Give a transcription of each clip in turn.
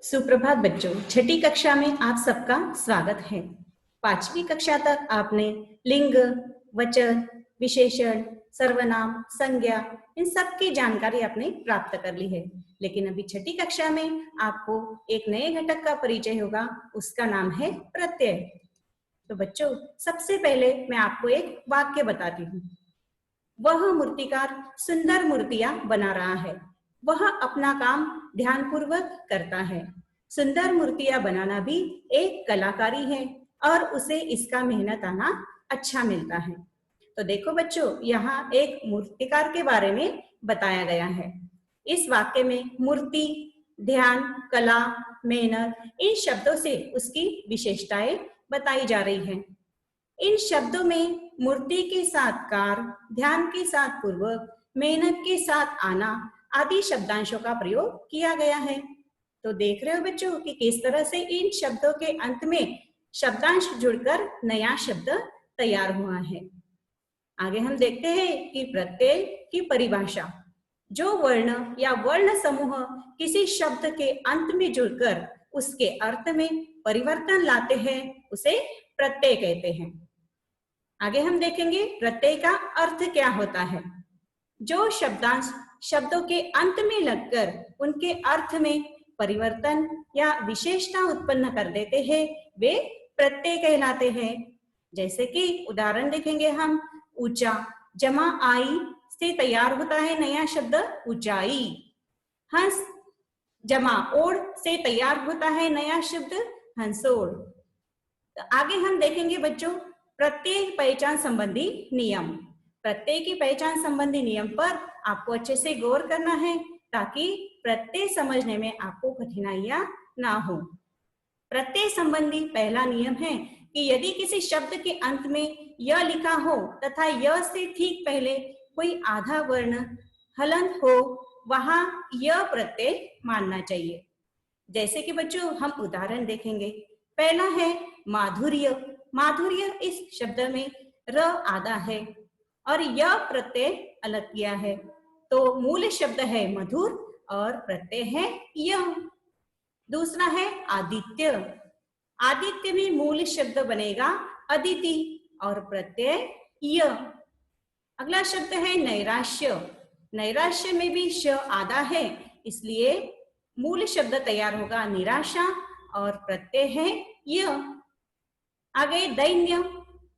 सुप्रभात बच्चों, छठी कक्षा में आप सबका स्वागत है। 5वीं कक्षा तक आपने लिंग, वचन, विशेषण, सर्वनाम, संज्ञा इन सब की जानकारी आपने प्राप्त कर ली है। लेकिन अभी छठी कक्षा में आपको एक नए घटक का परिचय होगा, उसका नाम है प्रत्यय। तो बच्चों, सबसे पहले मैं आपको एक वाक्य बताती हूँ। वह मूर्तिकार सुंदर मूर्तियां बना रहा है। वह अपना काम ध्यानपूर्वक करता है। सुंदर मूर्तियां बनाना भी एक कलाकारी है और उसे इसका मेहनत आना अच्छा मिलता है। तो देखो बच्चों, यहाँ एक मूर्तिकार के बारे में बताया गया है। इस वाक्य में मूर्ति, ध्यान, कला, मेहनत इन शब्दों से उसकी विशेषताएं बताई जा रही हैं। इन शब्दों में मूर्ति के साथ कार, ध्यान के साथ पूर्वक, मेहनत के साथ आना आदि शब्दांशों का प्रयोग किया गया है। तो देख रहे हो बच्चों कि किस तरह से इन शब्दों के अंत में शब्दांश जुड़कर नया शब्द तैयार हुआ है। आगे हम देखते हैं कि प्रत्यय की परिभाषा। जो वर्ण या वर्ण समूह किसी शब्द के अंत में जुड़कर उसके अर्थ में परिवर्तन लाते हैं, उसे प्रत्यय कहते हैं। आगे हम देखेंगे प्रत्यय का अर्थ क्या होता है। जो शब्दांश शब्दों के अंत में लगकर उनके अर्थ में परिवर्तन या विशेषता उत्पन्न कर देते हैं, वे प्रत्यय कहलाते हैं। जैसे कि उदाहरण देखेंगे हम, ऊंचा जमा आई से तैयार होता है नया शब्द ऊंचाई। हंस जमा ओढ़ से तैयार होता है नया शब्द हंसोड़। तो आगे हम देखेंगे बच्चों प्रत्यय पहचान संबंधी नियम। प्रत्यय की पहचान संबंधी नियम पर आपको अच्छे से गौर करना है ताकि प्रत्यय समझने में आपको कठिनाइयां ना हो। प्रत्यय संबंधी पहला नियम है कि यदि किसी शब्द के अंत में य लिखा हो तथा य से ठीक पहले कोई आधा वर्ण हलंत हो, वहां य प्रत्यय मानना चाहिए। जैसे कि बच्चों हम उदाहरण देखेंगे। पहला है माधुर्य। माधुर्य इस शब्द में र आधा है और य प्रत्यय अलग किया है, तो मूल शब्द है मधुर और प्रत्यय है य। दूसरा है आदित्य। आदित्य में मूल शब्द बनेगा अदिति और प्रत्यय य। अगला शब्द है नैराश्य। नैराश्य में भी श आधा है, इसलिए मूल शब्द तैयार होगा निराशा और प्रत्यय है य। आगे दैन्य।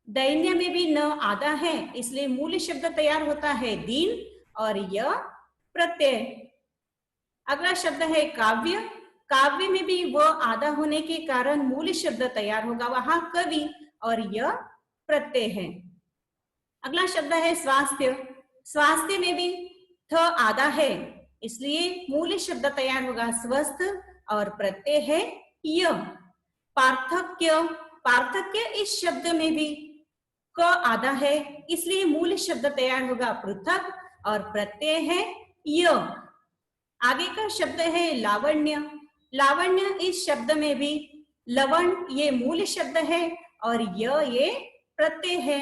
दैन्य में भी न आधा है, इसलिए मूल शब्द तैयार होता है दीन और य प्रत्यय। अगला शब्द है काव्य। काव्य में भी व आधा होने के कारण मूल शब्द तैयार होगा वहां कवि और य प्रत्यय है। अगला शब्द है स्वास्थ्य। स्वास्थ्य में भी थ आधा है, इसलिए मूल शब्द तैयार होगा स्वस्थ और प्रत्यय है य। पार्थक्य। पार्थक्य इस शब्द में भी क आधा है, इसलिए मूल शब्द तैयार होगा पृथक और प्रत्यय है य। आगे का शब्द है लावण्य। लावण्य इस शब्द में भी लवण ये मूल शब्द है और ये प्रत्यय है।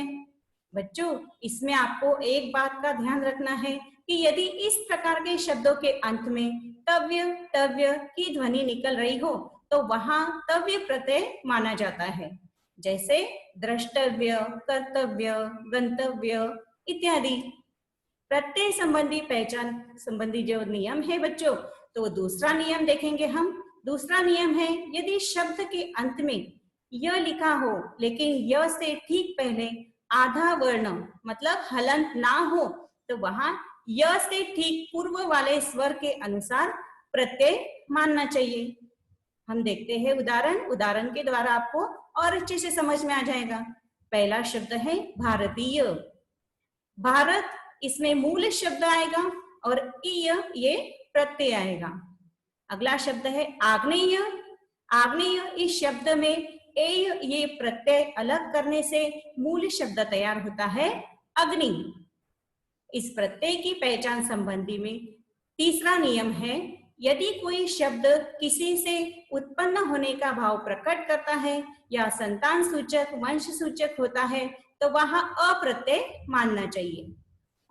बच्चों, इसमें आपको एक बात का ध्यान रखना है कि यदि इस प्रकार के शब्दों के अंत में तव्य तव्य की ध्वनि निकल रही हो तो वहां तव्य प्रत्यय माना जाता है। जैसे द्रष्टव्य, कर्तव्य, गंतव्य इत्यादि। प्रत्यय संबंधी पहचान संबंधी जो नियम है बच्चों, तो दूसरा नियम देखेंगे हम। दूसरा नियम है यदि शब्द के अंत में य लिखा हो लेकिन य से ठीक पहले आधा वर्ण मतलब हलंत ना हो, तो वहां य से ठीक पूर्व वाले स्वर के अनुसार प्रत्यय मानना चाहिए। हम देखते हैं उदाहरण। उदाहरण के द्वारा आपको और अच्छे से समझ में आ जाएगा। पहला शब्द है भारतीय। भारत इसमें मूल शब्द आएगा और ईय ये प्रत्यय आएगा। अगला शब्द है आग्नेय। आग्नेय इस शब्द में एय ये प्रत्यय अलग करने से मूल शब्द तैयार होता है अग्नि। इस प्रत्यय की पहचान संबंधी में तीसरा नियम है यदि कोई शब्द किसी से उत्पन्न होने का भाव प्रकट करता है या संतान सूचक, वंश सूचक होता है तो वहां अप्रत्यय मानना चाहिए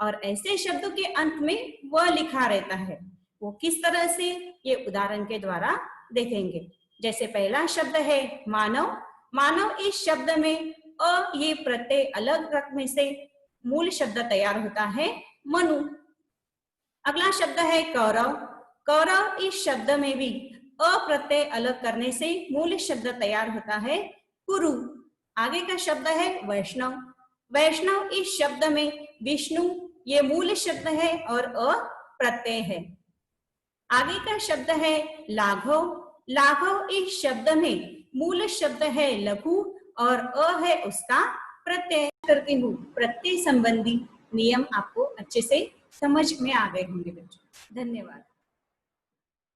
और ऐसे शब्दों के अंत में व लिखा रहता है। वो किस तरह से, ये उदाहरण के द्वारा देखेंगे। जैसे पहला शब्द है मानव। मानव इस शब्द में अ ये प्रत्यय अलग रखने से मूल शब्द तैयार होता है मनु। अगला शब्द है कौरव। कौरव इस शब्द में भी अ प्रत्यय अलग करने से मूल शब्द तैयार होता है कुरु। आगे का शब्द है वैष्णव। वैष्णव इस शब्द में विष्णु ये मूल शब्द है और अ प्रत्यय है। आगे का शब्द है लाघव। लाघव इस शब्द में मूल शब्द है लघु और अ है उसका प्रत्यय। करती हूँ प्रत्यय संबंधी नियम आपको अच्छे से समझ में आ गए होंगे बच्चों। धन्यवाद।